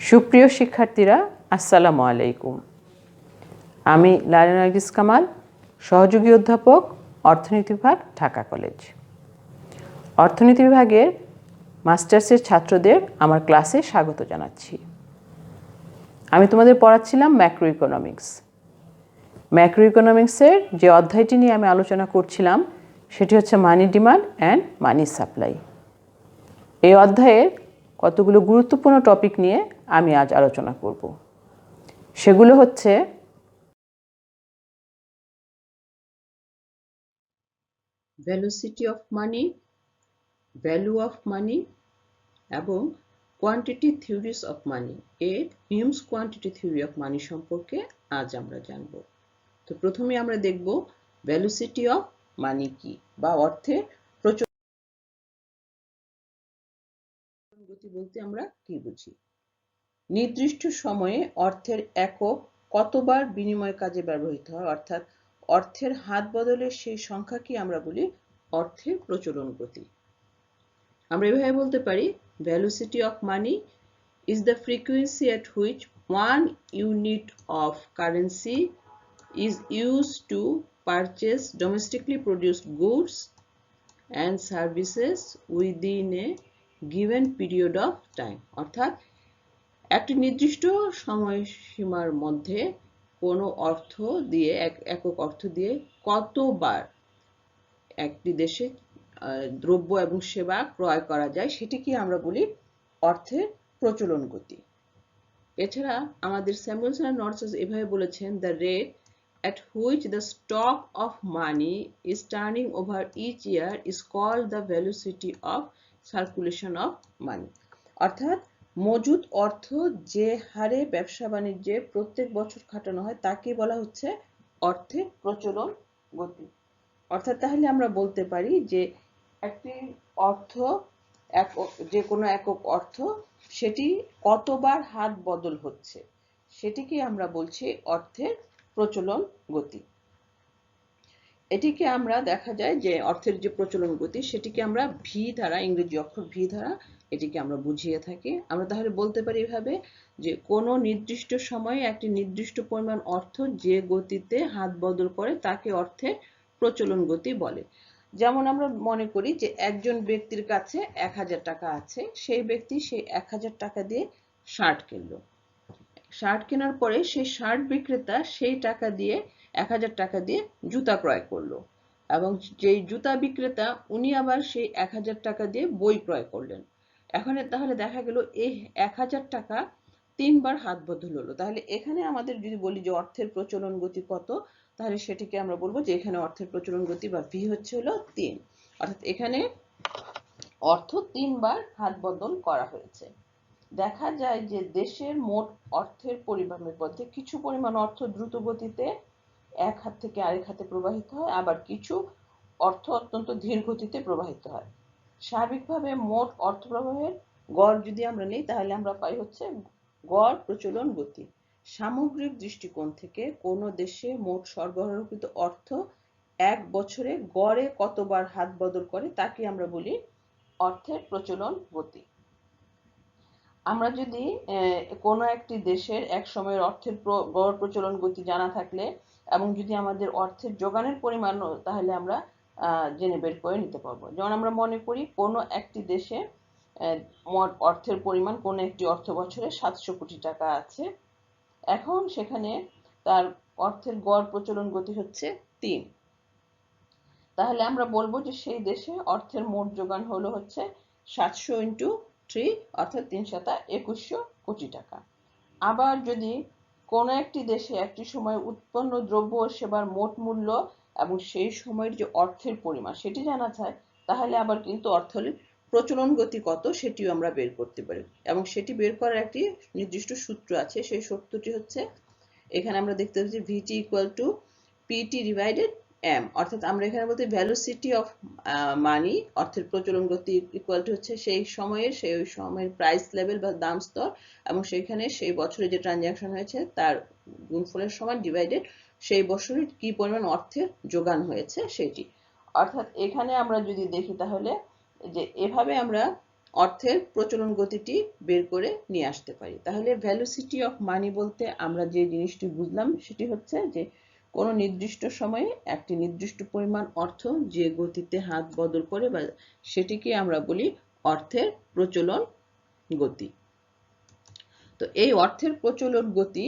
সুপ্রিয় শিক্ষার্থীরা, আসসালামু আলাইকুম। আমি লায়লা নার্গিস কামাল, সহযোগী অধ্যাপক, অর্থনীতি বিভাগ, ঢাকা কলেজ। অর্থনীতি বিভাগের মাস্টার্সের ছাত্রদের আমার ক্লাসে স্বাগত জানাচ্ছি। আমি তোমাদের পড়াচ্ছিলাম ম্যাক্রো ইকোনমিক্স। ম্যাক্রো ইকোনমিক্সের যে অধ্যায়টি নিয়ে আমি আলোচনা করছিলাম সেটি হচ্ছে মানি ডিমান্ড অ্যান্ড মানি সাপ্লাই। এই অধ্যায়ের কতগুলো গুরুত্বপূর্ণ টপিক নিয়ে আমি আজ আলোচনা করব। সেগুলো হচ্ছে velocity of money, value of money এবং কোয়ান্টিটি থিওরিজ অফ মানি এর Hume's quantity theory of money সম্পর্কে আজ আমরা জানব। তো প্রথমে আমরা দেখব ভেলোসিটি অফ মানি কি বা অর্থের প্রচলন গতি বলতে আমরা কি বুঝি। নির্দিষ্ট সময়ে অর্থের একক কতবার বিনিময় কাজে ব্যবহৃত হয়, অর্থাৎ অর্থের হাত বদলের সেই সংখ্যাকে আমরা বলি অর্থের প্রচলন গতি। আমরা এভাবে বলতে পারি, velocity of money is the frequency at which one unit of currency is used to purchase domestically produced goods and services within a given period of time। অর্থাৎ একটি নির্দিষ্ট সময়সীমার মধ্যে কোনো অর্থ দিয়ে একক অর্থ দিয়ে কতবার একটি দেশে দ্রব্য এবং সেবা ক্রয় করা যায় সেটিকে আমরা বলি অর্থের প্রচলন গতি। এছাড়া আমাদের স্যামুয়েলসন এন্ড নর্টস এভাবে বলেছেন, the rate at which the stock of money is turning over each year is called the velocity of circulation of money। অর্থাৎ মজুদ অর্থ যে হারে ব্যবসা বাণিজ্যে প্রত্যেক বছর খাটানো হয় তাকে বলা হচ্ছে অর্থের প্রচলন গতি। অর্থাৎ তাহলে আমরা বলতে পারি যে একটি অর্থ যে কোনো একক অর্থ সেটি কতবার হাত বদল হচ্ছে সেটিকে আমরা বলছি অর্থের প্রচলন গতি। এটিকে আমরা দেখা যায় যে অর্থের যে প্রচলন গতি সেটিকে আমরা ভি দ্বারা, ইংরেজি অক্ষর ভি দ্বারা এটিকে আমরা বুঝিয়ে থাকি। আমরা তাহলে বলতে পারি এভাবে যে কোনো নির্দিষ্ট সময়ে একটি নির্দিষ্ট পরিমাণ অর্থ যে গতিতে হাত বদল করে তাকে অর্থের প্রচলন গতি বলে। যেমন আমরা মনে করি যে একজন ব্যক্তির কাছে 1000 টাকা আছে, সেই ব্যক্তি সেই 1000 টাকা দিয়ে শার্ট কিনলো। শার্ট কেনার পরে সেই শার্ট বিক্রেতা সেই টাকা দিয়ে 1000 টাকা দিয়ে জুতা ক্রয় করলো এবং যেই জুতা বিক্রেতা উনি আবার সেই 1000 টাকা দিয়ে বই ক্রয় করলেন। এখন তাহলে দেখা গেল এই 1000 টাকা 3 বার হাত বদল হলো। তাহলে এখানে আমাদের যদি বলি যে অর্থের প্রচলন গতি কত, তাহলে সেটিকে আমরা বলবো যে এখানে অর্থের প্রচলন গতি বা ভি হচ্ছে হলো 3। অর্থাৎ এখানে অর্থ 3 বার হাত বদল করা হয়েছে। দেখা যায় যে দেশের মোট অর্থের পরিমাণের মধ্যে কিছু পরিমাণ অর্থ দ্রুত গতিতে এক হাত থেকে আরেক হাতে প্রবাহিত হয়, আবার কিছু অর্থ অত্যন্ত ধীর গতিতে প্রবাহিত হয়। স্বাভাবিকভাবে মোট অর্থ প্রবাহের গড় যদি আমরা নিই তাহলে আমরা পাই হচ্ছে গড় প্রচলন গতি। সামগ্রিক দৃষ্টিকোণ থেকে কোনো দেশে মোট সরবরাহকৃত অর্থ এক বছরে গড়ে কতবার হাত বদল করে তাকে আমরা বলি অর্থের প্রচলন গতি। আমরা যদি কোনো একটি দেশের এক সময়ের অর্থের গড় প্রচলন গতি জানা থাকলে এবং যদি আমাদের অর্থের যোগানের পরিমাণ তাহলে আমরা জেনে বের করে নিতে পারবো। যেমন আমরা মনে করি কোনো একটি দেশে মোট অর্থের পরিমাণ কোনো একটি অর্থ বছরে 700 কোটি টাকা আছে। এখন সেখানে তার অর্থের গড় প্রচলন গতি হচ্ছে 3। তাহলে আমরা বলবো যে সেই দেশে অর্থের মোট যোগান হলো হচ্ছে 700 ইন্টু 3 অর্থাৎ 3/2100 কোটি টাকা। আবার যদি কোনো একটি দেশে একটি সময় উৎপন্ন দ্রব্য ও সেবার মোট মূল্য এবং সেই সময়ের যে অর্থের পরিমাণ সেটি জানা যায়, তাহলে আবার কিন্তু অর্থের প্রচলন গতি কত সেটিও আমরা বের করতে পারি এবং সেটি বের করার একটি নির্দিষ্ট সূত্র আছে। সেই সূত্রটি হচ্ছে এখানে আমরা দেখতে পাচ্ছি VT equal to PT divided M. অর্থাৎ আমরা এখানে বলতে ভ্যালোসিটি অফ মানি অর্থের প্রচলন গতি ইকুয়াল টু হচ্ছে সেই সময়ের প্রাইস লেভেল বা দাম স্তর এবং সেখানে সেই বছরে যে ট্রানজাকশন হয়েছে তার গুণফলের সমান ডিভাইডেড সেই বছরে কি পরিমাণ অর্থের যোগান হয়েছে সেটি। অর্থাৎ এখানে আমরা যদি দেখি তাহলে যে এভাবে আমরা অর্থের প্রচলন গতিটি বের করে নিয়ে আসতে পারি। তাহলে ভ্যালোসিটি অফ মানি বলতে আমরা যে জিনিসটি বুঝলাম সেটি হচ্ছে যে কোনো নির্দিষ্ট সময়ে একটি নির্দিষ্ট পরিমাণ অর্থ যে গতিতে হাত বদল করে বা সেটিকে আমরা বলি অর্থের প্রচলন গতি। তো এই অর্থের প্রচলন গতি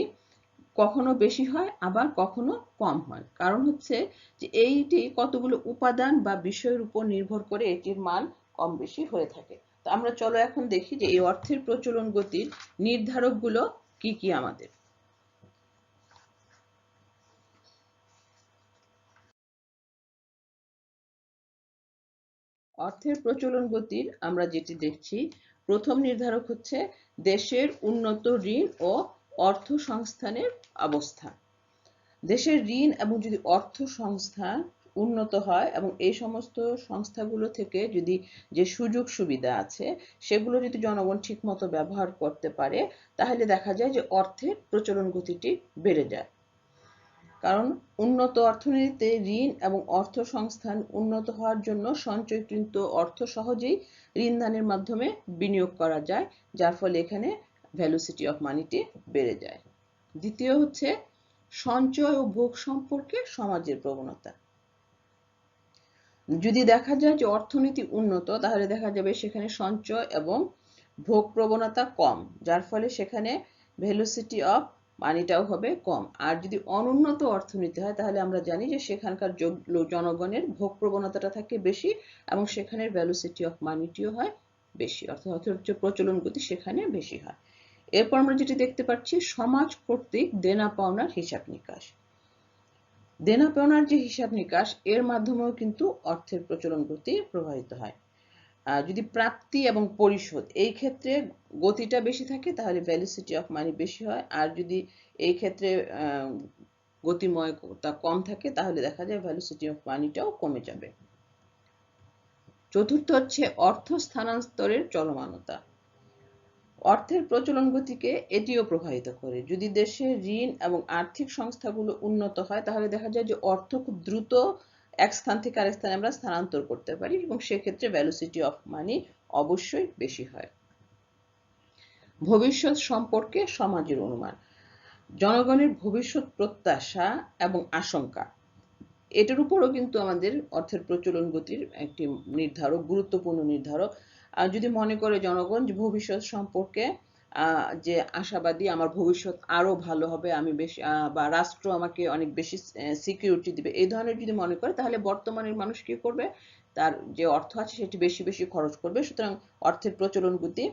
কখনো বেশি হয় আবার কখনো কম হয়, কারণ হচ্ছে যে এইটি কতগুলো উপাদান বা বিষয়ের উপর নির্ভর করে এটির মান কম বেশি হয়ে থাকে। তো আমরা চলো এখন দেখি যে এই অর্থের প্রচলন গতির নির্ধারকগুলো কি কি আমাদের। অর্থের প্রচলন গতির আমরা যেটি দেখছি, প্রথম নির্ধারক হচ্ছে দেশের উন্নত ঋণ ও অর্থ সংস্থানের অবস্থা। দেশের ঋণ এবং যদি অর্থ সংস্থান উন্নত হয় এবং এই সমস্ত সংস্থাগুলো থেকে যদি যে সুযোগ সুবিধা আছে সেগুলো যদি জনগণ ঠিকমতো ব্যবহার করতে পারে তাহলে দেখা যায় যে অর্থের প্রচলন গতিটি বেড়ে যায়। কারণ উন্নত অর্থনীতিতে ঋণ এবং অর্থ সংস্থান উন্নত হওয়ার জন্য সঞ্চয়কৃত অর্থ সহজেই ঋণদানের মাধ্যমে বিনিয়োগ করা যায়, যার ফলে এখানে ভ্যালুসিটি অফ মানিটি বেড়ে যায়। দ্বিতীয় হচ্ছে সঞ্চয় ও ভোগ সম্পর্কে সমাজের প্রবণতা। যদি দেখা যায় যে অর্থনীতি উন্নত তাহলে দেখা যাবে সেখানে সঞ্চয় এবং ভোগ প্রবণতা কম, যার ফলে সেখানে ভেলোসিটি অফ মানিটাও হবে কম। আর যদি অনুন্নত অর্থনীতি হয় তাহলে আমরা জানি যে সেখানকার জনগণের ভোগ প্রবণতাটা থাকে বেশি এবং সেখানের ভ্যালুসিটি অফ মানিটিও হয় বেশি, অর্থাৎ হচ্ছে প্রচলন গতি সেখানে বেশি হয়। এরপর আমরা যেটি দেখতে পাচ্ছি সমাজ কর্তৃক দেনা পাওনার হিসাব নিকাশ। দেনা পাওনার যে হিসাব নিকাশ এর মাধ্যমেও কিন্তু অর্থের প্রচলন গতি প্রভাবিত হয়। যদি প্রাপ্তি এবং পরিশোধ এই ক্ষেত্রে গতিটা বেশি থাকে তাহলে ভ্যালুসিটি অফ মানি বেশি হয়, আর যদি এই ক্ষেত্রে গতিময়তা কম থাকে তাহলে দেখা যায় ভ্যালুসিটি অফ মানিটাও কমে যাবে। চতুর্থ হচ্ছে অর্থ স্থানান্তরের চলমানতা। অর্থের প্রচলন গতিকে এটিও প্রভাবিত করে। যদি দেশে ঋণ এবং আর্থিক সংস্থাগুলো উন্নত হয় তাহলে দেখা যায় যে অর্থ খুব দ্রুত এক স্থান থেকে আরেক স্থানে আমরা স্থানান্তর করতে পারি এবং সেক্ষেত্রে ভ্যালুসিটি অফ মানি অবশ্যই বেশি হয়। ভবিষ্যৎ সম্পর্কে সমাজের অনুমান। জনগণের ভবিষ্যৎ প্রত্যাশা এবং আশঙ্কা এটার উপরও কিন্তু আমাদের অর্থের প্রচলন গতির একটি নির্ধারক, গুরুত্বপূর্ণ নির্ধারক। যদি মনে করে জনগণ যে ভবিষ্যৎ সম্পর্কে যে আশাবাদী, আমার ভবিষ্যৎ আরো ভালো হবে, আমি বেশি বা রাষ্ট্র আমাকে অনেক বেশি সিকিউরিটি দিবে, এই ধরনের যদি মনে করে তাহলে বর্তমানের মানুষ কি করবে, তার যে অর্থ আছে সেটি বেশি বেশি খরচ করবে, সুতরাং অর্থের প্রচলন গতি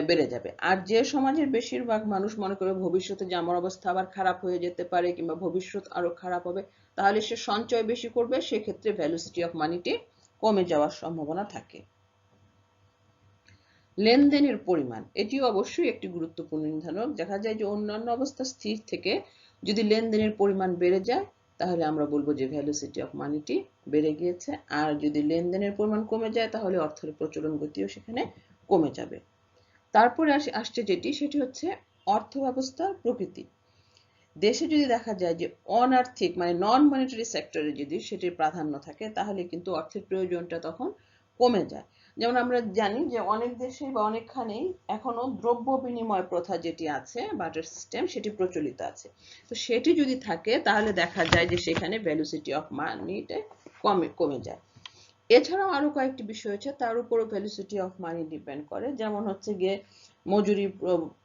বেড়ে যাবে। আর যে সমাজের বেশিরভাগ মানুষ মনে করে ভবিষ্যতে যে আমার অবস্থা আবার খারাপ হয়ে যেতে পারে কিংবা ভবিষ্যৎ আরো খারাপ হবে, তাহলে সে সঞ্চয় বেশি করবে, সেক্ষেত্রে ভ্যালুসিটি অফ মানিটি কমে যাওয়ার সম্ভাবনা থাকে। লেনদেনের পরিমাণ এটিও অবশ্যই একটি গুরুত্বপূর্ণ নির্ধারক। দেখা যায় যে অন্যান্য অবস্থা স্থির থেকে যদি লেনদেনের পরিমাণ বেড়ে যায় তাহলে আমরা বলবো যে ভ্যালুসিটি অফ মানিটি বেড়ে গিয়েছে, আর যদি লেনদেনের পরিমাণ কমে যায় তাহলে অর্থের প্রচলন গতিও সেখানে কমে যাবে। তারপরে আসছে সেটি হচ্ছে অর্থ ব্যবস্থার প্রকৃতি। দেশে যদি দেখা যায় যে অনার্থিক মানে নন মনিটারি সেক্টরে যদি সেটির প্রাধান্য থাকে তাহলে কিন্তু অর্থের প্রয়োজনটা তখন কমে যায়। যেমন আমরা জানি যে অনেক দেশে বা অনেকখানেই এখনো দ্রব্য বিনিময় প্রথা যেটি আছে, বার্টার সিস্টেম, সেটি প্রচলিত আছে। তো সেটি যদি থাকে তাহলে দেখা যায় যে সেখানে ভ্যালুসিটি অফ মানিতে কমে যায়। এছাড়াও আরো কয়েকটি বিষয় আছে তার উপরও ভ্যালুসিটি অফ মানি ডিপেন্ড করে, যেমন হচ্ছে গিয়ে মজুরি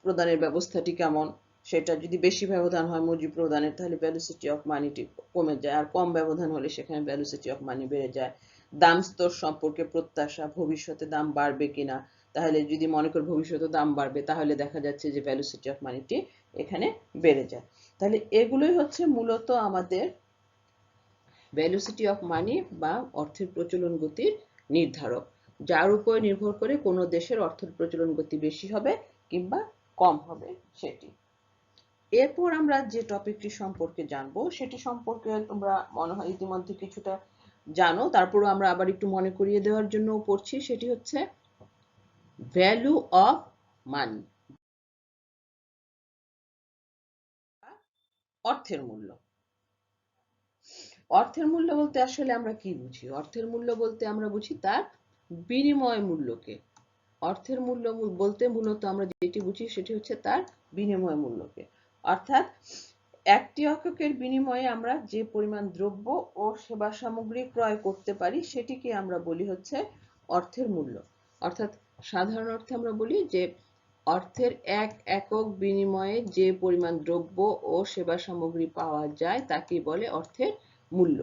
প্রদানের ব্যবস্থাটি কেমন, সেটা যদি বেশি ব্যবধান হয় মজুরি প্রদানের তাহলে ভ্যালুসিটি অফ মানিটি কমে যায়, আর কম ব্যবধান হলে সেখানে ভ্যালুসিটি অফ মানি বেড়ে যায়। দাম স্তর সম্পর্কে প্রত্যাশা, ভবিষ্যতে দাম বাড়বে কিনা, তাহলে যদি মনে করি ভবিষ্যতে দাম বাড়বে তাহলে দেখা যাচ্ছে যে ভ্যালুসিটি অফ মানিটি এখানে বেড়ে যায়। তাহলে এগুলোই হচ্ছে মূলত আমাদের ভ্যালুসিটি অফ মানি বা অর্থের প্রচলন গতির নির্ধারক, যার উপর নির্ভর করে কোনো দেশের অর্থের প্রচলন গতি বেশি হবে কিংবা কম হবে সেটি। এরপর আমরা যে টপিকটি সম্পর্কে জানবো সেটি সম্পর্কে তোমরা মনে হয় ইতিমধ্যে কিছুটা জানো, তারপরও আমরা আবার একটু মনে করিয়ে দেওয়ার জন্য পড়ছি, সেটি হচ্ছে ভ্যালু অফ মানি, অর্থের মূল্য। অর্থের মূল্য বলতে আসলে আমরা কি বুঝি? অর্থের মূল্য বলতে আমরা বুঝি তার বিনিময় মূল্যকে। অর্থের মূল্য বলতে মূলত আমরা যেটি বুঝি সেটি হচ্ছে তার বিনিময় মূল্যকে, অর্থাৎ একটি এককের বিনিময়ে আমরা যে পরিমাণ দ্রব্য ও সেবা সামগ্রী ক্রয় করতে পারি সেটিকে আমরা বলি হচ্ছে অর্থের মূল্য। অর্থাৎ সাধারণ অর্থে আমরা বলি যে অর্থের এক একক বিনিময়ে যে পরিমাণ দ্রব্য ও সেবা সামগ্রী পাওয়া যায় তাকে বলে অর্থের মূল্য।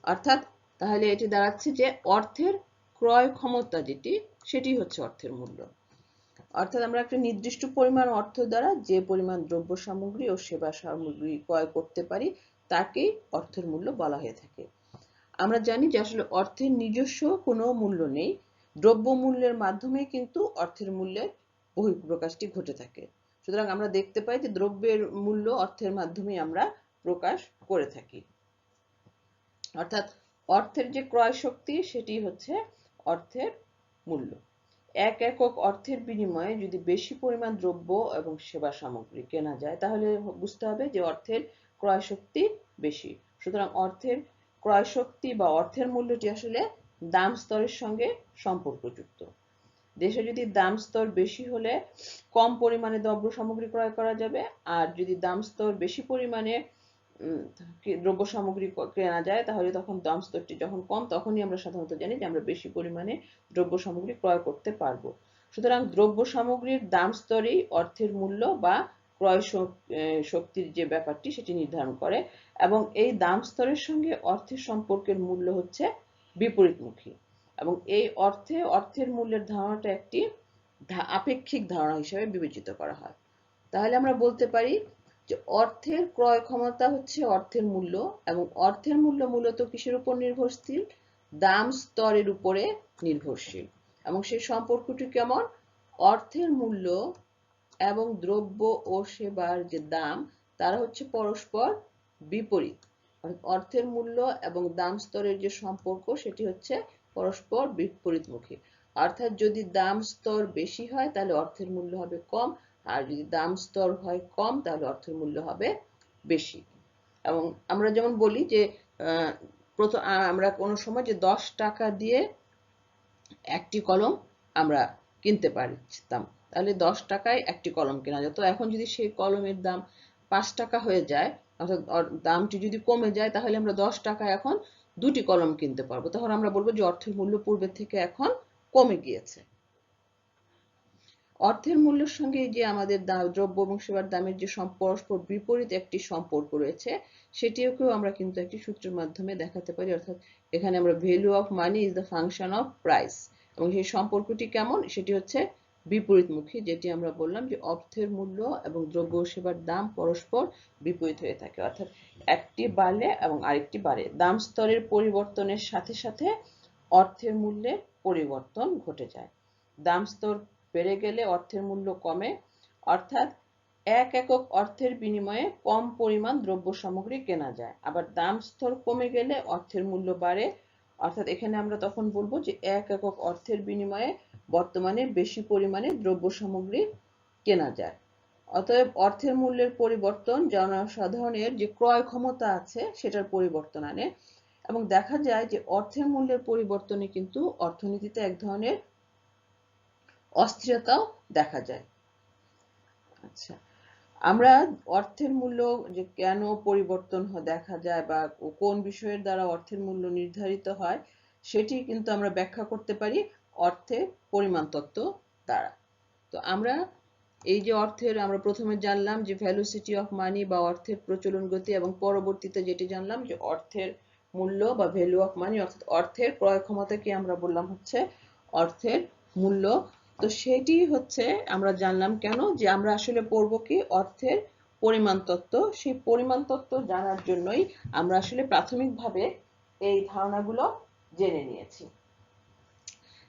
অর্থাৎ তাহলে এটি দাঁড়াচ্ছে যে অর্থের ক্রয় ক্ষমতা যেটি, সেটি হচ্ছে অর্থের মূল্য। অর্থাৎ আমরা একটা নির্দিষ্ট পরিমাণ অর্থ দ্বারা যে পরিমাণ দ্রব্য সামগ্রী ও সেবা সামগ্রী ক্রয় করতে পারি তাকেই অর্থের মূল্য বলা হয়ে থাকে। আমরা জানি যে আসলে অর্থের নিজস্ব কোনো মূল্য নেই, দ্রব্য মূল্যের মাধ্যমে কিন্তু অর্থের মূল্যের বহিঃপ্রকাশটি ঘটে থাকে। সুতরাং আমরা দেখতে পাই যে দ্রব্যের মূল্য অর্থের মাধ্যমে আমরা প্রকাশ করে থাকি। অর্থাৎ অর্থের যে ক্রয় শক্তি সেটি হচ্ছে অর্থের মূল্য। এক একক অর্থের বিনিময়ে যদি বেশি পরিমাণ দ্রব্য এবং সেবা সামগ্রী কেনা যায় তাহলে বুঝতে হবে যে অর্থের ক্রয় শক্তি বেশি। সুতরাং অর্থের ক্রয় শক্তি বা অর্থের মূল্যটি আসলে দাম স্তরের সঙ্গে সম্পর্কযুক্ত। দেশে যদি দাম স্তর বেশি হলে কম পরিমাণে দ্রব্য সামগ্রী ক্রয় করা যাবে, আর যদি দাম স্তর বেশি পরিমাণে দ্রব্য সামগ্রী কেনা যায় তাহলে তখন দাম স্তরটি যখন কম তখনই আমরা সাধারণত জানি যে আমরা বেশি পরিমাণে দ্রব্য সামগ্রী ক্রয় করতে পারবো। সুতরাং দ্রব্য সামগ্রীর দাম স্তরই অর্থের মূল্য বা ক্রয় শক্তির যে ব্যাপারটি সেটি নির্ধারণ করে, এবং এই দাম স্তরের সঙ্গে অর্থের সম্পর্কের মূল্য হচ্ছে বিপরীতমুখী, এবং এই অর্থের মূল্যের ধারণাটা একটি আপেক্ষিক ধারণা হিসেবে বিবেচিত করা হয়। তাহলে আমরা বলতে পারি যে অর্থের ক্রয় ক্ষমতা হচ্ছে অর্থের মূল্য, এবং অর্থের মূল্য মূলত কিসের উপর নির্ভরশীল? দাম স্তরের উপরে নির্ভরশীল। এবং সেই সম্পর্কটি কেমন? অর্থের মূল্য এবং দ্রব্য ও সেবার যে দাম তারা হচ্ছে পরস্পর বিপরীত। অর্থের মূল্য এবং দাম স্তরের যে সম্পর্ক সেটি হচ্ছে পরস্পর বিপরীতমুখী। অর্থাৎ যদি দাম স্তর বেশি হয় তাহলে অর্থের মূল্য হবে কম, আর যদি দাম স্তর হয় কম তাহলে অর্থের মূল্য হবে বেশি। এবং আমরা যেমন বলি যে প্রথম আমরা কোনো সময় যে 10 টাকা দিয়ে একটি কলম আমরা কিনতে পারতাম, তাহলে 10 টাকায় একটি কলম কেনা যেত। এখন যদি সেই কলমের দাম 5 টাকা হয়ে যায়, অর্থাৎ দামটি যদি কমে যায়, তাহলে আমরা 10 টাকায় এখন দুটি কলম কিনতে পারবো। তখন আমরা বলবো যে অর্থের মূল্য পূর্বের থেকে এখন কমে গিয়েছে। অর্থের মূল্যের সঙ্গে যে আমাদের দ্রব্য এবং সেবার দামের যে পরস্পর বিপরীত একটি সম্পর্ক রয়েছে সেটিকেও আমরা কিন্তু একটি সূত্রের মাধ্যমে দেখাতে পারি। অর্থাৎ এখানে আমরা value of money is the function of price, এবং সেই সম্পর্কটি কেমন? সেটি হচ্ছে বিপরীতমুখী, যেটি আমরা বললাম যে অর্থের মূল্য এবং দ্রব্য ও সেবার দাম পরস্পর বিপরীত হয়ে থাকে। অর্থাৎ একটি বাড়লে এবং আরেকটি বাড়ে। দাম স্তরের পরিবর্তনের সাথে সাথে অর্থের মূল্যে পরিবর্তন ঘটে যায়। দাম স্তর বেড়ে গেলে অর্থের মূল্য কমে, অর্থাৎ এক একক অর্থের বিনিময়ে কম পরিমাণ দ্রব্য সামগ্রী কেনা যায়। আবার দাম স্তর কমে গেলে অর্থের মূল্য বাড়ে, অর্থাৎ এখানে আমরা তখন বলবো যে এক একক অর্থের বিনিময়ে বর্তমানে বেশি পরিমাণে দ্রব্য সামগ্রী কেনা যায়। অতএব অর্থের মূল্যের পরিবর্তন জনসাধারণের যে ক্রয় ক্ষমতা আছে সেটার পরিবর্তন আনে, এবং দেখা যায় যে অর্থের মূল্যের পরিবর্তনে কিন্তু অর্থনীতিতে এক ধরনের অস্থিরতাও দেখা যায়। আচ্ছা, আমরা অর্থের মূল্য যে কেন পরিবর্তন দেখা যায় বা কোন বিষয়ের দ্বারা অর্থের মূল্য নির্ধারিত হয় সেটি কিন্তু আমরা ব্যাখ্যা করতে পারি অর্থের পরিমাণ তত্ত্ব দ্বারা। তো আমরা এই যে অর্থের আমরা প্রথমে জানলাম যে ভ্যালোসিটি অফ মানি বা অর্থের প্রচলন গতি, এবং পরবর্তীতে যেটি জানলাম যে অর্থের মূল্য বা ভ্যালু অফ মানি, অর্থাৎ অর্থের ক্রয় ক্ষমতাকে আমরা বললাম হচ্ছে অর্থের মূল্য। তো সেটি হচ্ছে আমরা জানলাম কেন, যে আমরা আসলে পড়বো কি অর্থের পরিমাণ তত্ত্ব। সেই পরিমাণ তত্ত্ব জানার জন্যই আমরা আসলে প্রাথমিকভাবে এই ধারণাগুলো জেনে নিয়েছি।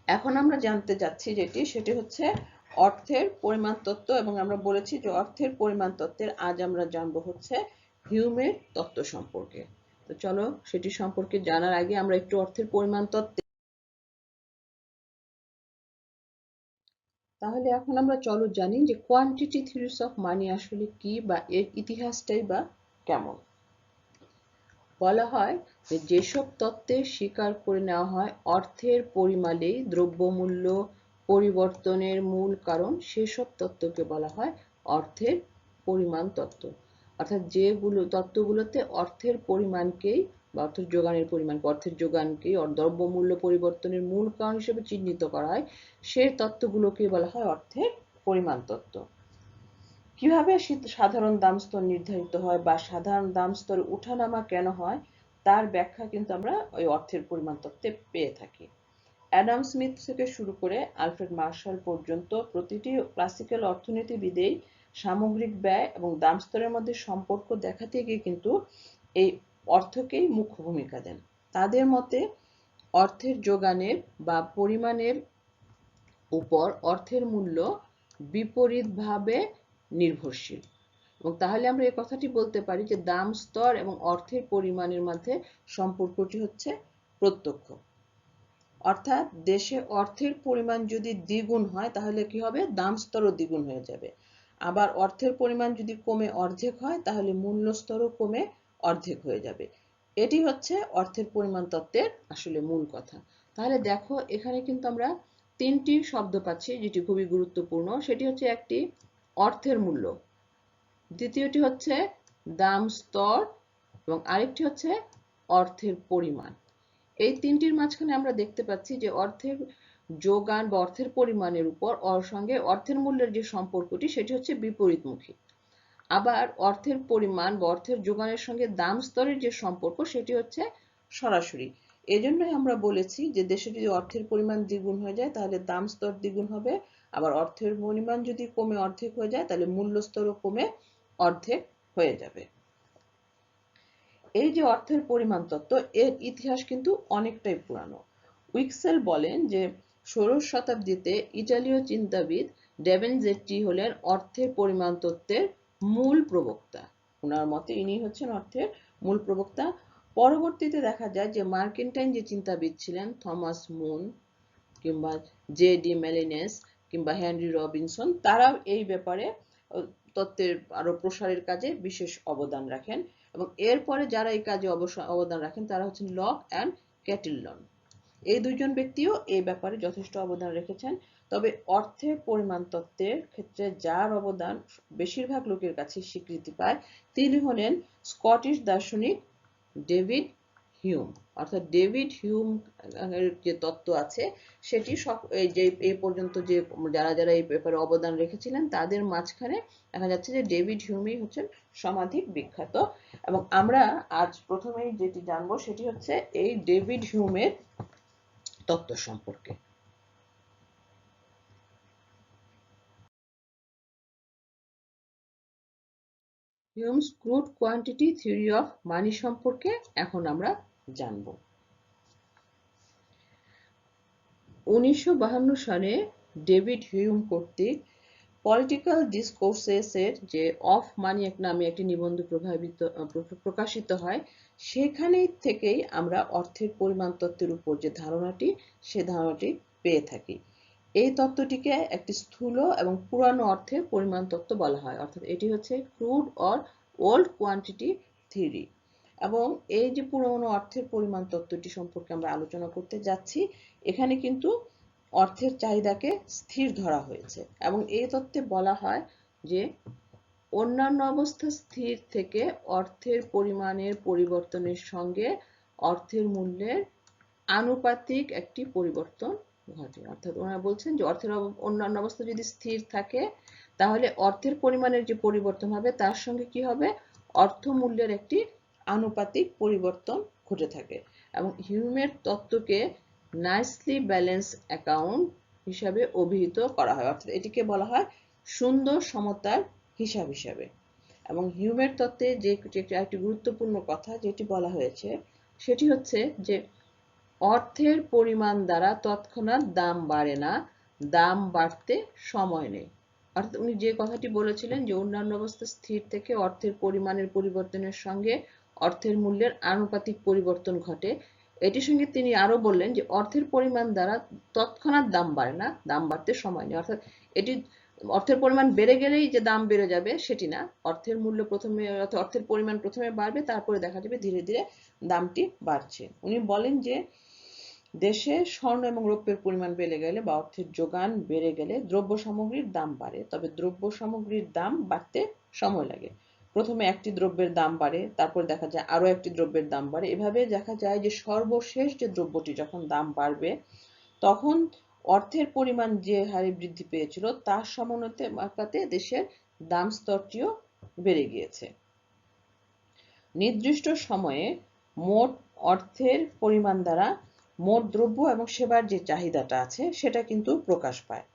এখন আমরা জানতে যাচ্ছি সেটি হচ্ছে অর্থের পরিমাণ তত্ত্ব, এবং আমরা বলেছি যে অর্থের পরিমাণ তত্ত্বের আজ আমরা জানবো হচ্ছে হিউমের তত্ত্ব সম্পর্কে। তো চলো সেটি সম্পর্কে জানার আগে আমরা একটু অর্থের পরিমাণ তত্ত্বে, তাহলে এখন আমরা চলো জানি যে কোয়ান্টিটি থিওরিস অফ মানি আসলে কি বা এর ইতিহাসটাই বা কেমন। বলা হয় যে যেসব তত্ত্বে স্বীকার করে নেওয়া হয় অর্থের পরিমাণেই দ্রব্যমূল্য পরিবর্তনের মূল কারণ সেসব তত্ত্বকে বলা হয় অর্থের পরিমাণ তত্ত্ব। অর্থাৎ যেগুলো তত্ত্বগুলোতে অর্থের পরিমাণকেই বা অর্থের যোগানের পরিমাণকে অর্থের যোগানকেই দ্রব্যমূল্য পরিবর্তনের মূল কারণ হিসেবে চিহ্নিত করা হয়, সেই তত্ত্বগুলোকে বলা হয় অর্থের পরিমাণ তত্ত্ব। কিভাবে সাধারণ দাম স্তর নির্ধারিত হয় বা সাধারণ দাম স্তরে ওঠানামা কেন হয় তার ব্যাখ্যা কিন্তু আমরা ওই অর্থের পরিমাণ তত্ত্বে পেয়ে থাকি। অ্যাডাম স্মিথ থেকে শুরু করে আলফ্রেড মার্শাল পর্যন্ত প্রতিটি ক্লাসিক্যাল অর্থনীতিবিদেই সামগ্রিক ব্যয় এবং দাম স্তরের মধ্যে সম্পর্ক দেখাতে গিয়ে কিন্তু এই অর্থকেই মুখ্য ভূমিকা দেন। তাদের মতে অর্থের যোগানের বা পরিমাণের উপর অর্থের মূল্য বিপরীতভাবে নির্ভরশীল। এবং তাহলে আমরা এই কথাটি বলতে পারি যে দাম স্তর এবং অর্থের পরিমাণের মধ্যে সম্পর্কটি হচ্ছে প্রত্যক্ষ। অর্থাৎ দেশে অর্থের পরিমাণ যদি দ্বিগুণ হয় তাহলে কি হবে, দাম স্তরও দ্বিগুণ হয়ে যাবে। আবার অর্থের পরিমাণ যদি কমে অর্ধেক হয় তাহলে মূল্য স্তরও কমে অর্ধেক হয়ে যাবে। এটি হচ্ছে অর্থের পরিমাণ তত্ত্বের আসলে মূল কথা। তাহলে দেখো এখানে কিন্তু আমরা তিনটি শব্দ পাচ্ছি যেটি খুবই গুরুত্বপূর্ণ। সেটি হচ্ছে একটি অর্থের মূল্য, দ্বিতীয়টি হচ্ছে দাম স্তর এবং আরেকটি হচ্ছে অর্থের পরিমাণ। এই তিনটির মাঝখানে আমরা দেখতে পাচ্ছি যে অর্থের যোগান বা অর্থের পরিমাণের উপর সঙ্গে অর্থের মূল্যের যে সম্পর্কটি সেটি হচ্ছে বিপরীতমুখী। আবার অর্থের পরিমাণ বা অর্থের যোগানের সঙ্গে দাম স্তরের যে সম্পর্ক সেটি হচ্ছে সরাসরি। এজন্যই আমরা বলেছি যে দেশে যদি অর্থের পরিমাণ দ্বিগুণ হয়ে যায় তাহলে দাম স্তর দ্বিগুণ হবে, আবার অর্থের পরিমাণ যদি কমে অর্ধেক হয়ে যায় তাহলে মূল্য স্তরও কমে অর্ধেক হয়ে যাবে। এই যে অর্থের পরিমাণ তত্ত্ব এর ইতিহাস কিন্তু অনেকটাই পুরানো। উইকসেল বলেন যে 16 শতাব্দীতে ইতালীয় চিন্তাবিদ ডেভেনজেটি হলেন অর্থের পরিমাণ তত্ত্বের মূল প্রবক্তা। ওনার মতে ইনি হচ্ছেন অর্থের মূল প্রবক্তা। পরবর্তীতে দেখা যায় যে মার্কেন্টাইন যে চিন্তাবিদ ছিলেন থমাস মুন কিংবা জে.ডি. মেলিনেস কিংবা হেনরি রবিনসন, তারাও এই ব্যাপারে তত্ত্বের আরো প্রসারের কাজে বিশেষ অবদান রাখেন। এবং এরপরে যারা এই কাজে অবদান রাখেন তারা হচ্ছেন লক অ্যান্ড ক্যাটিলন। এই দুইজন ব্যক্তিও এই ব্যাপারে যথেষ্ট অবদান রেখেছেন। তবে অর্থের পরিমাণ তত্ত্বের ক্ষেত্রে যার অবদান বেশিরভাগ লোকের কাছে স্বীকৃতি পায় তিনি হলেন স্কটিশ দার্শনিক ডেভিড হিউম। অর্থাৎ ডেভিড হিউম এর যে তত্ত্ব আছে সেটি এই পর্যন্ত যে যারা যারা এই ব্যাপারে অবদান রেখেছিলেন তাদের মাঝখানে দেখা যাচ্ছে যে ডেভিড হিউমই হচ্ছেন সমাধিক বিখ্যাত। এবং আমরা আজ প্রথমেই যেটি জানবো সেটি হচ্ছে এই ডেভিড হিউমের তত্ত্ব সম্পর্কে। Hume's crude quantity theory of money সম্পর্কে এখন আমরা জানবো। 1952 সালে ডেভিড হিউম কর্তৃক পলিটিক্যাল ডিসকোর্সেস এর যে অফ মানি নামে একটি নিবন্ধ প্রকাশিত হয়, সেখানে থেকেই আমরা অর্থের পরিমাণ তত্ত্বের উপর যে ধারণাটি সে ধারণাটি পেয়ে থাকি। এই তত্ত্বটিকে একটি স্থূল এবং পুরানো অর্থের পরিমাণ তত্ত্ব বলা হয়। অর্থাৎ এটি হচ্ছে crude or old quantity theory. এবং এই যে পুরনো অর্থের পরিমাণ তত্ত্বটি সম্পর্কে আমরা আলোচনা করতে যাচ্ছি, এখানে কিন্তু অর্থের চাহিদাকে স্থির ধরা হয়েছে এবং এই তত্ত্বে বলা হয় যে অন্যান্য অবস্থা স্থির থেকে অর্থের পরিমাণের পরিবর্তনের সঙ্গে অর্থের মূল্যের আনুপাতিক একটি পরিবর্তন ঘটে। অর্থাৎ ওনারা বলছেন যে অর্থের অন্যান্য অবস্থা যদি স্থির থাকে তাহলে অর্থের পরিমাণের যে পরিবর্তন হবে তার সঙ্গে কি হবে, অর্থ মূল্যের একটি আনুপাতিক পরিবর্তন ঘটে থাকে। এবং হিউমের তত্ত্বকে নাইসলি ব্যালেন্স অ্যাকাউন্ট হিসাবে অভিহিত করা হয়। অর্থাৎ এটিকে বলা হয় সুন্দর সমতার হিসাব হিসাবে। এবং হিউমের তত্ত্বে যে একটি গুরুত্বপূর্ণ কথা যেটি বলা হয়েছে সেটি হচ্ছে যে অর্থের পরিমাণ দ্বারা তৎক্ষণাৎ দাম বাড়ে না, দাম বাড়তে সময় নেই। অর্থাৎ উনি যে কথাটি বলেছিলেন যে অন্যান্য অবস্থা স্থির থেকে অর্থের পরিমাণের পরিবর্তনের সঙ্গে অর্থের মূল্যের আনুপাতিক পরিবর্তন ঘটে, এটির সঙ্গে তিনি আরো বললেন যে অর্থের পরিমাণ দ্বারা তৎক্ষণাৎ দাম বাড়ে না, দাম বাড়তে সময় নেই। অর্থাৎ এটি অর্থের পরিমাণ বেড়ে গেলেই যে দাম বেড়ে যাবে সেটি না, অর্থের মূল্য প্রথমে অর্থের পরিমাণ প্রথমে বাড়বে তারপরে দেখা যাবে ধীরে ধীরে দামটি বাড়ছে। উনি বলেন যে দেশে স্বর্ণ এবং রৌপ্যের পরিমাণ বেড়ে গেলে বা অর্থের যোগান বেড়ে গেলে দ্রব্য সামগ্রীর দাম বাড়ে, তবে দ্রব্য সামগ্রীর দাম বাড়তে সময় লাগে। প্রথমে একটি দ্রব্যের দাম বাড়ে, তারপর দেখা যায় আরো একটি দ্রব্যের দাম বাড়ে, এভাবে দেখা যায় যে সর্বশেষ যে দ্রব্যটি যখন দাম বাড়বে তখন অর্থের পরিমাণ যে হারে বৃদ্ধি পেয়েছিল তার সমানুপাতে দেশের দাম স্তরটিও বেড়ে গিয়েছে। নির্দিষ্ট সময়ে মোট অর্থের পরিমাণ দ্বারা মোট দ্রব্য এবং সেবার যে চাহিদাটা আছে সেটা কিন্তু প্রকাশ পায়।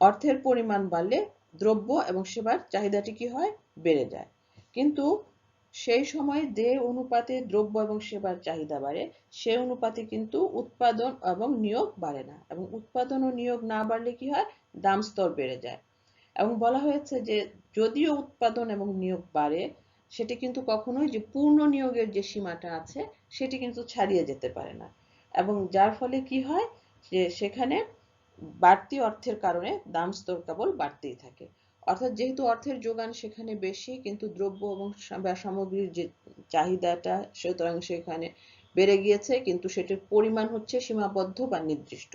অর্থের পরিমাণ বাড়লে দ্রব্য এবং সেবার চাহিদাটি কি হয়? বেড়ে যায়। কিন্তু সেই সময় যে অনুপাতে দ্রব্য এবং সেবার চাহিদা বাড়ে সে অনুপাতে কিন্তু উৎপাদন এবং নিয়োগ বাড়ে না, এবং উৎপাদন ও নিয়োগ না বাড়লে কি হয়? দাম স্তর বেড়ে যায়। এবং বলা হয়েছে যে যদিও উৎপাদন এবং নিয়োগ বাড়ে সেটি কিন্তু কখনোই যে পূর্ণ নিয়োগের যে সীমাটা আছে সেটি কিন্তু ছাড়িয়ে যেতে পারে না, এবং যার ফলে কি হয় যে সেখানে বাড়তি অর্থের কারণে দাম স্তর কেবল বাড়তেই থাকে। অর্থাৎ যেহেতু অর্থের যোগান সেখানে বেশি কিন্তু দ্রব্য এবং সামগ্রীর যে চাহিদাটা সুতরাং সেখানে বেড়ে গিয়েছে, কিন্তু সেটির পরিমাণ হচ্ছে সীমাবদ্ধ বা নির্দিষ্ট।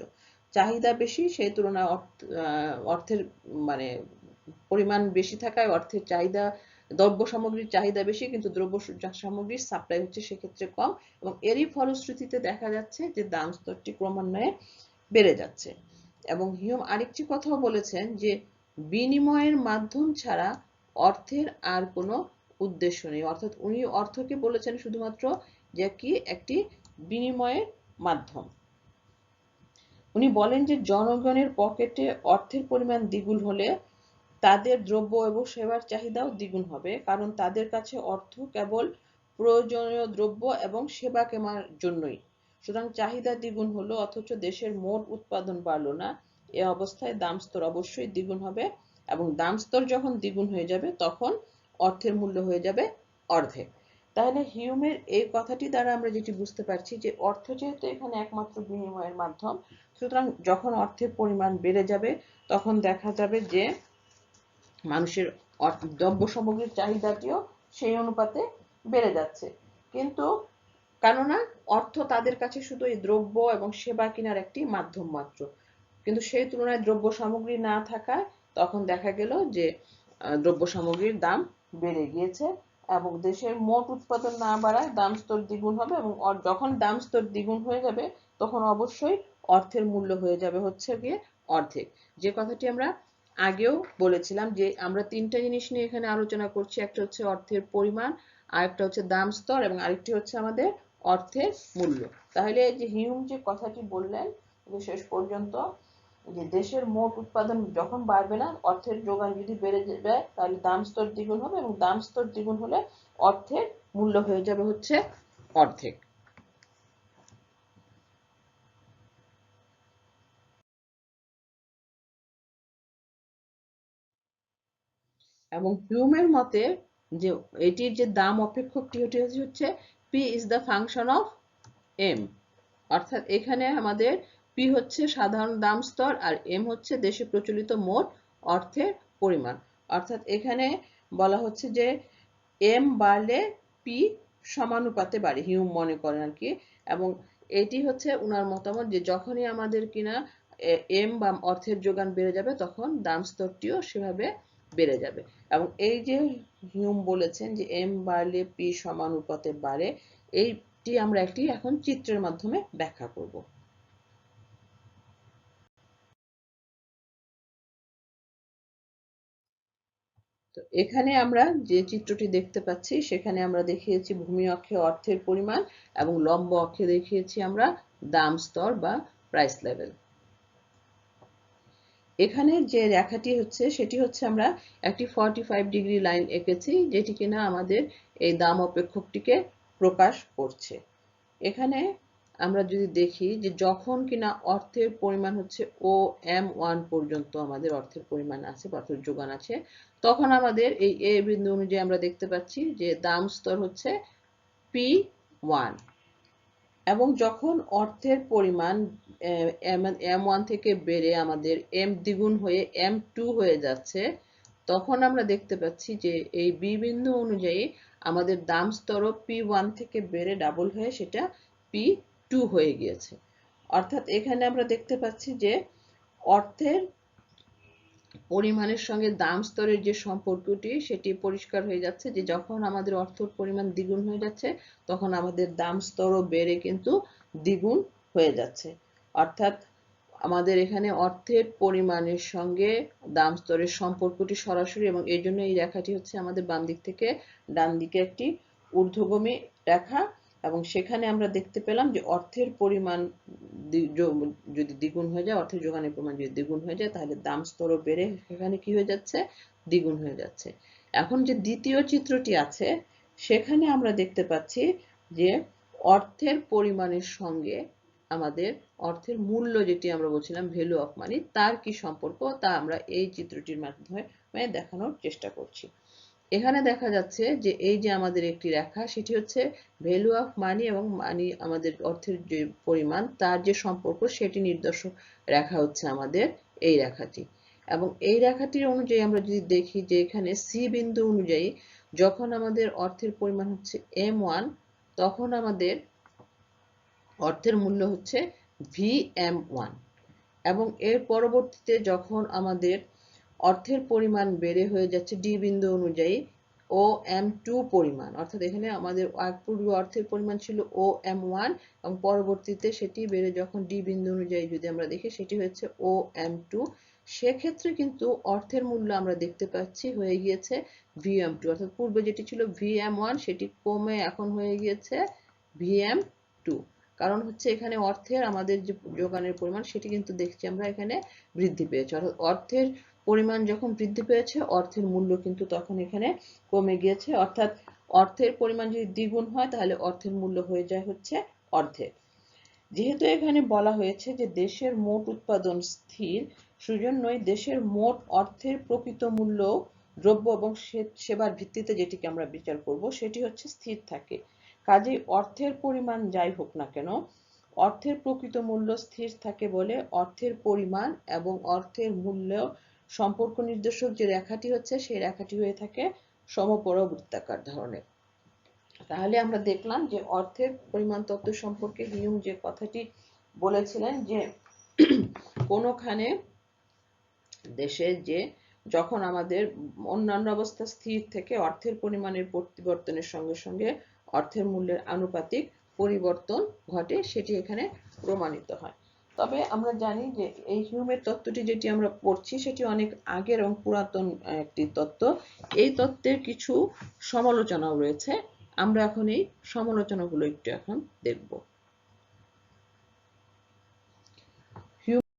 চাহিদা বেশি সেই তুলনায় অর্থের মানে পরিমাণ বেশি থাকায় অর্থের চাহিদা, দ্রব্য সামগ্রীর চাহিদা বেশি কিন্তু দ্রব্য সামগ্রীর সাপ্লাই হচ্ছে সেক্ষেত্রে কম, এবং এরই ফলশ্রুতিতে দেখা যাচ্ছে যে দাম স্তরটি ক্রমান্বয়ে বেড়ে যাচ্ছে। এবং হিউম আরেকটি কথাও বলেছেন যে বিনিময়ের মাধ্যম ছাড়া অর্থের আর কোনো উদ্দেশ্য নেই, অর্থাৎ উনি অর্থকে বলেছেন শুধুমাত্র যে কি একটি বিনিময়ের মাধ্যম। উনি বলেন যে জনগণের পকেটে অর্থের পরিমাণ দ্বিগুণ হলে তাদের দ্রব্য এবং সেবার চাহিদাও দ্বিগুণ হবে, কারণ তাদের কাছে অর্থ কেবল প্রয়োজনীয় দ্রব্য এবং সেবা কেনার জন্যই। সুতরাং চাহিদা দ্বিগুণ হলো অথচ দেশের মোট উৎপাদন বাড়লো না, এ অবস্থায় দাম স্তর অবশ্যই দ্বিগুণ হবে, এবং দাম স্তর যখন দ্বিগুণ হয়ে যাবে তখন অর্থের মূল্য হয়ে যাবে অর্ধেক। তাহলে হিউমের এই কথাটি দ্বারা আমরা যেটি বুঝতে পারছি যে অর্থ যেহেতু এখানে একমাত্র বিনিময়ের মাধ্যম, সুতরাং যখন অর্থের পরিমাণ বেড়ে যাবে তখন দেখা যাবে যে মানুষের দ্রব্য সামগ্রীর চাহিদাটিও সেই অনুপাতে বেড়ে যাচ্ছে। কিন্তু কেননা অর্থ তাদের কাছে শুধু এই দ্রব্য এবং সেবা কেনার একটি মাধ্যম মাত্র, কিন্তু সেই তুলনায় দ্রব্য সামগ্রী না থাকায় তখন দেখা গেল যে দ্রব্য সামগ্রীর দাম বেড়ে গিয়েছে, এবং দেশের মোট উৎপাদন না বাড়ায় দাম স্তর দ্বিগুণ হবে, এবং যখন দাম স্তর দ্বিগুণ হয়ে যাবে তখন অবশ্যই অর্থের মূল্য হয়ে যাবে হচ্ছে গিয়ে অর্ধেক। যে কথাটি আমরা আগেও বলেছিলাম যে আমরা তিনটা জিনিস নিয়ে এখানে আলোচনা করছি, একটা হচ্ছে অর্থের পরিমাণ, আরেকটা হচ্ছে দাম স্তর, এবং আরেকটি হচ্ছে আমাদের অর্থের মূল্য। তাহলে যে হিউম যে কথাটি বললেন যে শেষ পর্যন্ত যে দেশের মোট উৎপাদন যখন বাড়বে না, অর্থের যোগান যদি বেড়ে যাবে তাহলে দাম স্তর দ্বিগুণ হবে, এবং দাম স্তর দ্বিগুণ হলে অর্থের মূল্য হয়ে যাবে হচ্ছে অর্ধেক। এবং হিউমের মতে যে এটির যে দাম অপেক্ষকটি এটি হচ্ছে P is the function of M, অর্থাৎ এখানে আমাদের পি হচ্ছে সাধারণ দাম স্তর আর এম হচ্ছে দেশে প্রচলিত মোট অর্থের পরিমাণ। অর্থাৎ এখানে বলা হচ্ছে যে এম বাড়লে পি সমানুপাতে বাড়ে, হিউম মনে করেন আর কি। এবং এটি হচ্ছে উনার মতামত যে যখনই আমাদের কিনা এম বা অর্থের যোগান বেড়ে যাবে তখন দাম স্তরটিও সেভাবে বেড়ে যাবে। এবং এই যে হিউম বলেছেন যে এম বাড়লে পি সমানুপাতে বাড়ে, এইটি আমরা একটি এখন চিত্রের মাধ্যমে ব্যাখ্যা করব। তো এখানে আমরা যে চিত্রটি দেখতে পাচ্ছি সেখানে আমরা দেখিয়েছি ভূমি অক্ষে অর্থের পরিমাণ এবং লম্ব অক্ষে দেখিয়েছি আমরা দাম স্তর বা প্রাইস লেভেল। এখানে যে রেখাটি হচ্ছে সেটি হচ্ছে আমরা একটি 45 ডিগ্রি লাইন এঁকেছি যেটি কিনা আমাদের এই দাম অপেক্ষকটিকে প্রকাশ করছে। এখানে আমরা যদি দেখি যে যখন কিনা অর্থের পরিমাণ হচ্ছে OM1 পর্যন্ত আমাদের অর্থের পরিমাণ আছে বা অর্থের যোগান আছে, তখন আমাদের এই এ বিন্দু অনুযায়ী আমরা দেখতে পাচ্ছি যে দাম স্তর হচ্ছে P1, এবং যখন অর্থের পরিমাণ M1 থেকে বেড়ে আমাদের M দ্বিগুণ হয়ে M2 হয়ে যাচ্ছে, তখন আমরা দেখতে পাচ্ছি যে এই বি বিন্দু অনুযায়ী আমাদের দাম স্তরও P1 থেকে বেড়ে ডাবল হয়ে সেটা P2 হয়ে গিয়েছে। অর্থাৎ এখানে আমরা দেখতে পাচ্ছি যে অর্থের পরিমাণের সঙ্গে দাম স্তরের যে সম্পর্কটি সেটি পরিষ্কার হয়ে যাচ্ছে যে যখন আমাদের অর্থের পরিমাণ দ্বিগুণ হয়ে যাচ্ছে তখন আমাদের দাম স্তরও বেড়ে কিন্তু দ্বিগুণ হয়ে যাচ্ছে। অর্থাৎ আমাদের এখানে অর্থের পরিমাণের সঙ্গে দাম স্তরের সম্পর্কটি সরাসরি, এবং এই জন্য এই রেখাটি হচ্ছে আমাদের বাম দিক থেকে ডান দিকে একটি ঊর্ধ্বগামী রেখা, এবং সেখানে আমরা দেখতে পেলাম যে অর্থের পরিমাণ যদি দ্বিগুণ হয়ে যায়, অর্থের যোগানের পরিমাণ যদি দ্বিগুণ হয়ে যায় তাহলে দাম স্তরও বেড়ে সেখানে কি হয়ে যাচ্ছে, দ্বিগুণ হয়ে যাচ্ছে। এখন যে দ্বিতীয় চিত্রটি আছে সেখানে আমরা দেখতে পাচ্ছি যে অর্থের পরিমাণের সঙ্গে আমাদের অর্থের মূল্য, যেটি আমরা বলছিলাম ভ্যালু অফ মানি, তার কি সম্পর্ক তা আমরা এই চিত্রটির মাধ্যমে দেখানোর চেষ্টা করছি। এখানে দেখা যাচ্ছে যে এই যে আমাদের একটি রেখা, সেটি হচ্ছে ভ্যালু অফ মানি এবং মানি, আমাদের অর্থের যে পরিমাণ তার যে সম্পর্ক সেটি নির্দেশক রেখা হচ্ছে আমাদের এই রেখাটি। এবং এই রেখাটির অনুযায়ী আমরা যদি দেখি যে এখানে সি বিন্দু অনুযায়ী যখন আমাদের অর্থের পরিমাণ হচ্ছে M1, তখন আমাদের অর্থের মূল্য হচ্ছে VM1, এবং এর পরবর্তীতে যখন আমাদের অর্থের পরিমাণ বেড়ে হয়ে যাচ্ছে ডি বিন্দু অনুযায়ী OM2 পরিমাণ, অর্থাৎ এখানে আমাদের পূর্বে অর্থের পরিমাণ ছিল OM1 এবং পরবর্তীতে সেটি বেড়ে যখন ডি বিন্দু অনুযায়ী যদি আমরা দেখি সেটি হচ্ছে OM2, সেক্ষেত্রে কিন্তু অর্থের মূল্য আমরা দেখতে পাচ্ছি হয়ে গিয়েছে VM2, অর্থাৎ পূর্বে যেটি ছিল VM1 সেটি কমে এখন হয়ে গিয়েছে VM2। কারণ হচ্ছে এখানে অর্থের আমাদের যে যোগানের পরিমাণ সেটি কিন্তু দেখছি আমরা এখানে বৃদ্ধি পেয়েছে, অর্থাৎ অর্থের পরিমাণ যখন বৃদ্ধি পেয়েছে অর্থের মূল্য কিন্তু তখন এখানে কমে গিয়েছে। অর্থাৎ অর্থের পরিমাণ যদি দ্বিগুণ হয় তাহলে অর্থের মূল্য হয়ে যায় হচ্ছে অর্ধেক। যেহেতু এখানে বলা হয়েছে যে দেশের মোট উৎপাদন স্থির, সেজন্যই দেশের মোট অর্থের প্রকৃত মূল্য দ্রব্য এবং সেবার ভিত্তিতে যেটিকে আমরা বিচার করব সেটি হচ্ছে স্থির থাকে। কাজেই অর্থের পরিমাণ যাই হোক না কেন, অর্থের প্রকৃত মূল্য স্থির থাকে বলে অর্থের পরিমাণ এবং অর্থের মূল্য সম্পর্ক নির্দেশক যে রেখাটি হচ্ছে সেই রেখাটি হয়ে থাকে সমপরবৃত্তাকার ধরনের। তাহলে আমরা দেখলাম যে অর্থের পরিমাণ তত্ত্ব সম্পর্কে হিউম যে কথাটি বলেছিলেন যে কোনোখানে দেশে যে যখন আমাদের অন্যান্য অবস্থা স্থির থেকে অর্থের পরিমাণের পরিবর্তনের সঙ্গে সঙ্গে অর্থের মূল্যের আনুপাতিক পরিবর্তন ঘটে, সেটি এখানে প্রমাণিত হয়। তবে আমরা জানি যে এই হিউমের তত্ত্বটি যেটি আমরা পড়ছি সেটি অনেক আগের এবং পুরাতন একটি তত্ত্ব। এই তত্ত্বের কিছু সমালোচনাও রয়েছে, আমরা এখন এই সমালোচনাগুলো একটু এখন দেখব। হিউমের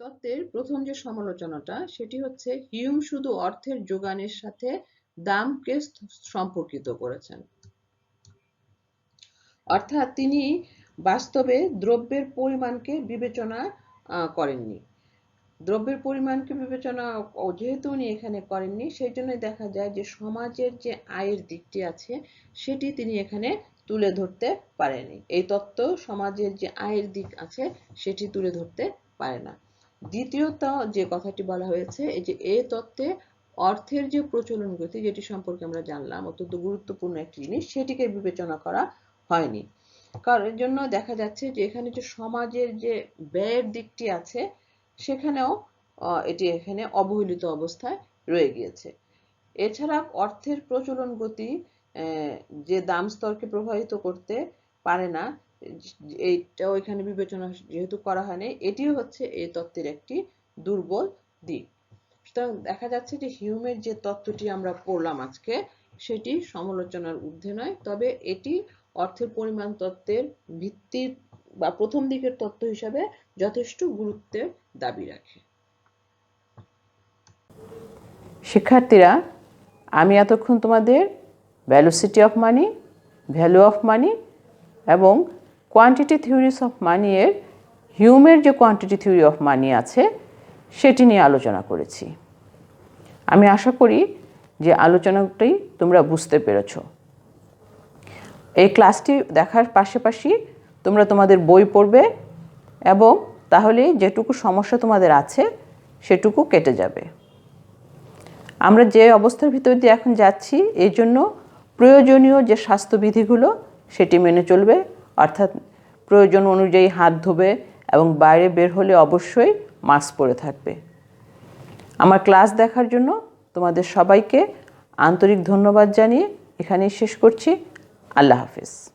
তত্ত্বের প্রথম যে সমালোচনাটা সেটি হচ্ছে হিউম শুধু অর্থের যোগানের সাথে দামকে সম্পর্কিত করেছেন, অর্থাৎ তিনি বাস্তবে দ্রব্যের পরিমাণকে বিবেচনা করেননি। দ্রব্যের পরিমাণকে বিবেচনা যেহেতু উনি এখানে করেননি, সেই জন্য দেখা যায় যে সমাজের যে আয়ের দিকটি আছে সেটি তিনি এখানে তুলে ধরতে পারেনি। এই তত্ত্ব সমাজের যে আয়ের দিক আছে সেটি তুলে ধরতে পারে না। দ্বিতীয়ত যে কথাটি বলা হয়েছে এই যে এই তত্ত্বে অর্থের যে প্রচলন গতি, যেটি সম্পর্কে আমরা জানলাম অত্যন্ত গুরুত্বপূর্ণ একটি জিনিস, সেটিকে বিবেচনা করা হয়নি। কারণ এর জন্য দেখা যাচ্ছে যে এখানে যে সমাজের যে ব্যয়ের দিকটি আছে সেখানেও এটি এখানে অবহেলিত অবস্থায় রয়ে গিয়েছে। এছাড়া অর্থের প্রচলন গতি যে দাম স্তরকে প্রভাবিত করতে পারে না, এইটাও এখানে বিবেচনা যেহেতু করা হয়নি, এটিও হচ্ছে এই তত্ত্বের একটি দুর্বল দিক। সুতরাং দেখা যাচ্ছে যে হিউমের যে তত্ত্বটি আমরা পড়লাম আজকে সেটি সমালোচনার ঊর্ধ্বে নয়, তবে এটি অর্থের পরিমাণ তত্ত্বের ভিত্তির বা প্রথম দিকের তত্ত্ব হিসাবে যথেষ্ট গুরুত্বের দাবি রাখে। শিক্ষার্থীরা, আমি এতক্ষণ তোমাদের Valuecity of money, value of money এবং কোয়ান্টিটি থিওরিস অফ মানি এর হিউমের যে কোয়ান্টিটি থিওরি অফ মানি আছে সেটি নিয়ে আলোচনা করেছি। আমি আশা করি যে আলোচনাটি তোমরা বুঝতে পেরেছ। এই ক্লাসটি দেখার পাশাপাশি তোমরা তোমাদের বই পড়বে এবং তাহলে যেটুকু সমস্যা তোমাদের আছে সেটুকু কেটে যাবে। আমরা যে অবস্থার ভিতর দিয়ে এখন যাচ্ছি এই জন্য প্রয়োজনীয় যে স্বাস্থ্যবিধিগুলো সেটি মেনে চলবে। অর্থাৎ প্রয়োজন অনুযায়ী হাত ধোবে এবং বাইরে বের হলে অবশ্যই মাস্ক পরে থাকবে। আমার ক্লাস দেখার জন্য তোমাদের সবাইকে আন্তরিক ধন্যবাদ জানিয়ে এখানেই শেষ করছি। আল্লাহ হাফেজ।